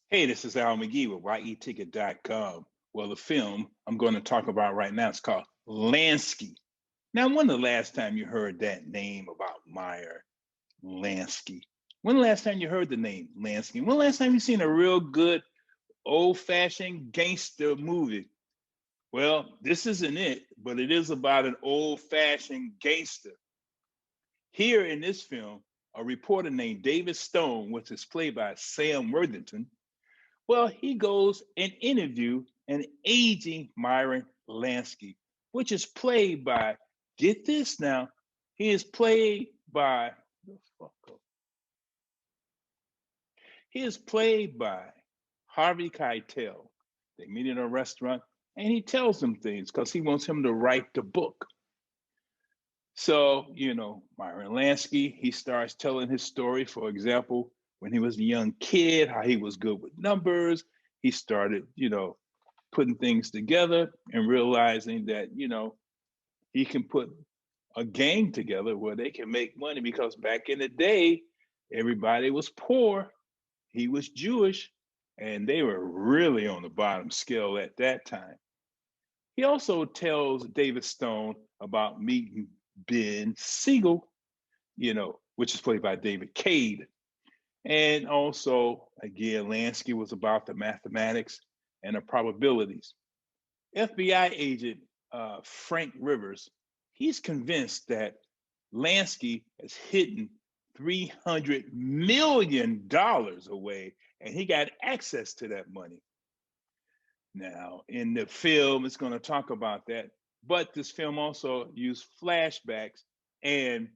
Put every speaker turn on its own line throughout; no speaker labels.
Hey, this is Al McGee with YETicket.com. Well, the film I'm going to talk about right now is called Lansky. Now, when the last time you heard that name about Myron Lansky? When the last time you heard the name Lansky? When the last time you seen a real good old-fashioned gangster movie? Well, this isn't it, but it is about an old-fashioned gangster. Here in this film, a reporter named David Stone, which is played by Sam Worthington, well, he goes and interview an aging Myron Lansky, which is played by, get this now, he is played by, he is played by Harvey Keitel. They meet in a restaurant and he tells him things because he wants him to write the book. So, Myron Lansky, he starts telling his story. For example, when he was a young kid, how he was good with numbers. He started, putting things together and realizing that, he can put a gang together where they can make money because back in the day, everybody was poor. He was Jewish, and they were really on the bottom scale at that time. He also tells David Stone about meeting Ben Siegel, which is played by David Cade. And also, again, Lansky was about the mathematics and the probabilities. FBI agent Frank Rivers, he's convinced that Lansky has hidden $300 million away, and he got access to that money. Now, in the film, it's going to talk about that, but this film also used flashbacks, and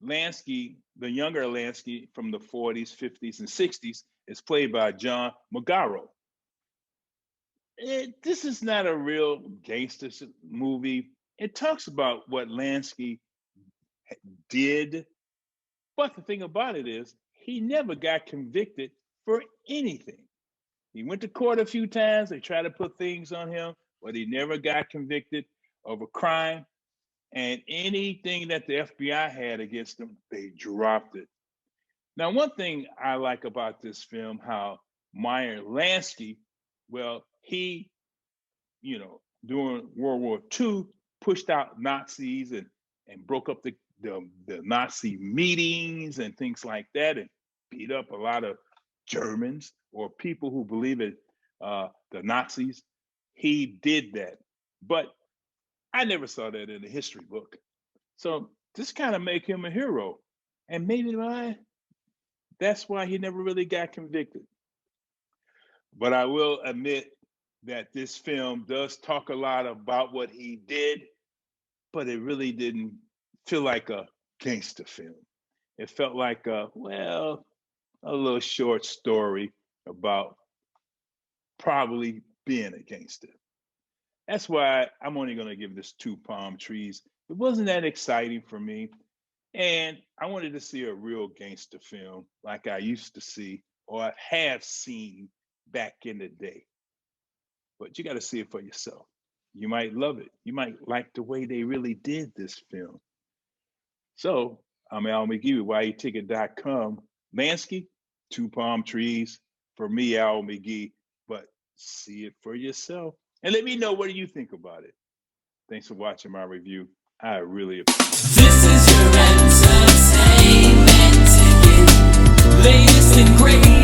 Lansky, the younger Lansky from the 40s, 50s, and 60s, is played by John Magaro. This is not a real gangster movie. It talks about what Lansky did, but the thing about it is he never got convicted for anything. He went to court a few times. They tried to put things on him, but he never got convicted of a crime. And anything that the FBI had against him, they dropped it. Now, one thing I like about this film, how Myron Lansky, well, he, during World War II, pushed out Nazis and broke up the Nazi meetings and things like that, and beat up a lot of Germans or people who believe in the Nazis. He did that. But I never saw that in a history book. So this kind of make him a hero. And maybe that's why he never really got convicted. But I will admit that this film does talk a lot about what he did, but it really didn't feel like a gangster film. It felt like a little short story about probably being a gangster. That's why I'm only going to give this 2 palm trees. It wasn't that exciting for me. And I wanted to see a real gangster film like I used to see or have seen back in the day. But you got to see it for yourself. You might love it. You might like the way they really did this film. So I'm Al McGee with YETicket.com. Lansky, 2 palm trees for me, Al McGee. But see it for yourself. And let me know what you think about it. Thanks for watching my review. I really appreciate it.
This is your entertainment ticket. Latest and greatest.